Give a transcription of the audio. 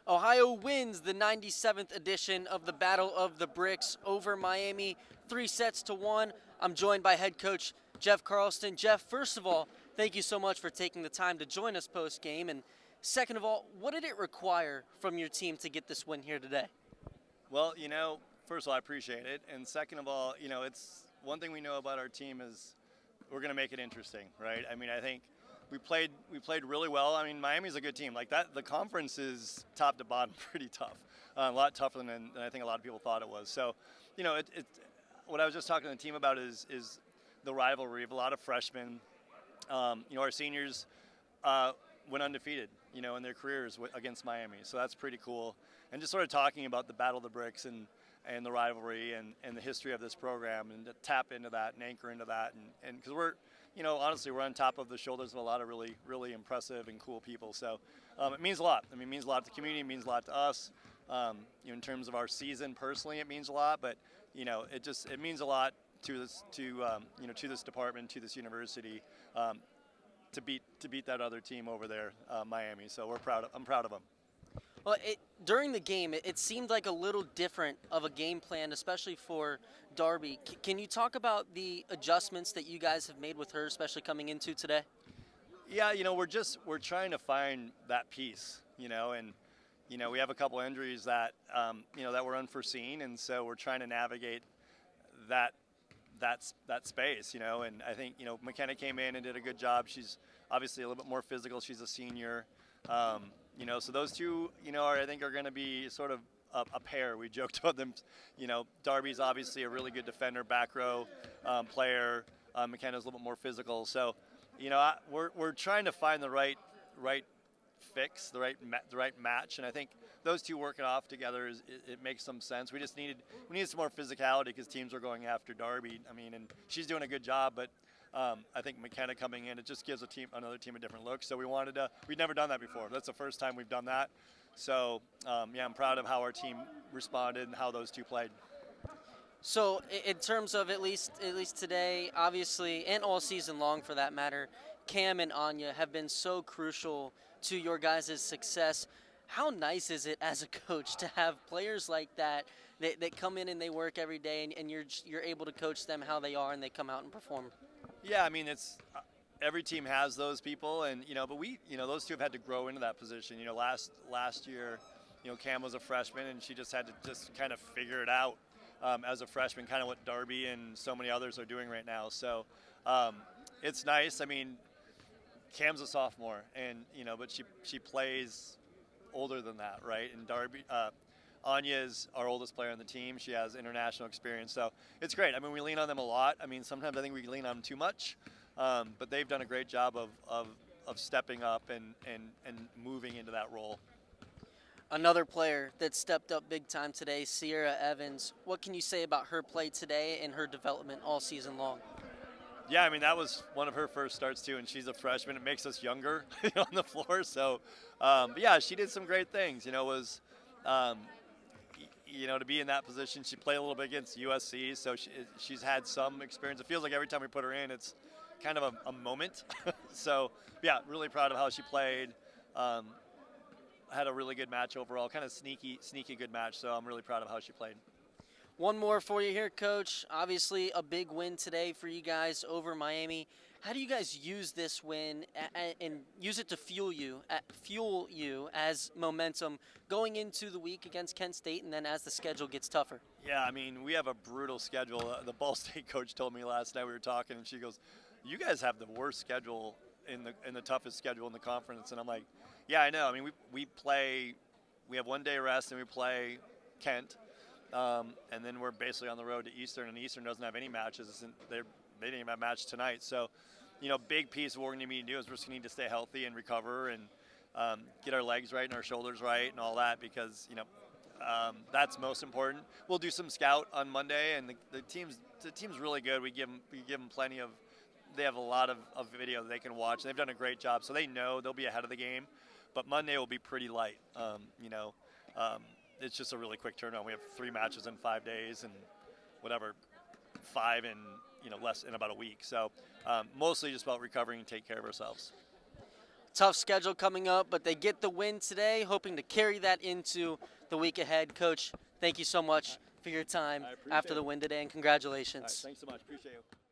Ohio wins the 97th edition of the Battle of the Bricks over Miami, 3-1. I'm joined by head coach Jeff Carlston. Jeff, first of all, thank you so much for taking the time to join us post-game. And second of all, what did it require from your team to get this win here today? Well, first of all, I appreciate it. And second of all, it's one thing we know about our team is we're going to make it interesting, right? I mean, I think we played really well. I mean, Miami's a good team. Like that, the conference is top to bottom pretty tough. A lot tougher than I think a lot of people thought it was. So, what I was just talking to the team about is the rivalry. We have a lot of freshmen. Our seniors went undefeated, in their careers against Miami. So that's pretty cool. And just sort of talking about the Battle of the Bricks and the rivalry and the history of this program, and to tap into that and anchor into that. And because we're, honestly, we're on top of the shoulders of a lot of really, really impressive and cool people. So it means a lot. I mean, it means a lot to the community. It means a lot to us. In terms of our season personally, it means a lot. But, it means a lot to this, to this department, to this university, to beat that other team over there, Miami. So I'm proud of them. Well, during the game, it seemed like a little different of a game plan, especially for Darby. Can you talk about the adjustments that you guys have made with her, especially coming into today? Yeah, we're trying to find that piece, and we have a couple injuries that that were unforeseen, and so we're trying to navigate that space, and I think McKenna came in and did a good job. She's obviously a little bit more physical. She's a senior. So those two, I think are going to be sort of a pair. We joked about them. Darby's obviously a really good defender, back row player. McKenna's a little bit more physical. So, we're trying to find the right fix, the right match, and I think those two working off together it makes some sense. We needed some more physicality because teams are going after Darby. I mean, and she's doing a good job, but I think McKenna coming in, it just gives another team a different look. So we'd never done that before. That's the first time we've done that. So I'm proud of how our team responded and how those two played. So in terms of at least today, obviously, and all season long for that matter, Cam and Anya have been so crucial to your guys' success. How nice is it as a coach to have players like that come in and they work every day, and you're able to coach them how they are and they come out and perform? Yeah, I mean, it's every team has those people, and but we, those two have had to grow into that position. Last year, Cam was a freshman, and she just had to kind of figure it out as a freshman, kind of what Darby and so many others are doing right now. So it's nice. I mean, Cam's a sophomore, and but she plays older than that, right? And Darby. Anya is our oldest player on the team. She has international experience, so it's great. I mean, we lean on them a lot. I mean, sometimes I think we lean on them too much, but they've done a great job of stepping up and moving into that role. Another player that stepped up big time today, Sierra Evans. What can you say about her play today and her development all season long? Yeah, I mean, that was one of her first starts too, and she's a freshman. It makes us younger on the floor. So, but yeah, she did some great things. To be in that position. She played a little bit against USC, so she's had some experience. It feels like every time we put her in, it's kind of a moment. So, yeah, really proud of how she played. Had a really good match overall, kind of sneaky good match, so I'm really proud of how she played. One more for you here, Coach. Obviously, a big win today for you guys over Miami. How do you guys use this win and use it to fuel you as momentum going into the week against Kent State and then as the schedule gets tougher? Yeah, I mean, we have a brutal schedule. The Ball State coach told me last night, we were talking, and she goes, "You guys have the worst schedule in the toughest schedule in the conference." And I'm like, "Yeah, I know. I mean, we have 1 day rest, and we play Kent, and then we're basically on the road to Eastern, and Eastern doesn't have any matches. They didn't even have a match tonight. So, big piece of what we're going to need to do is we're just going to need to stay healthy and recover and get our legs right and our shoulders right and all that, because, that's most important. We'll do some scout on Monday, and the team's really good. We give them plenty of – they have a lot of video that they can watch. They've done a great job, so they know they'll be ahead of the game. But Monday will be pretty light, It's just a really quick turnaround. We have 3 matches in 5 days and whatever, 5 in less in about a week. So mostly just about recovering and take care of ourselves. tough schedule coming up, but they get the win today, hoping to carry that into the week ahead. Coach, thank you so much for your time after the win today, and congratulations. Thanks so much. Appreciate you.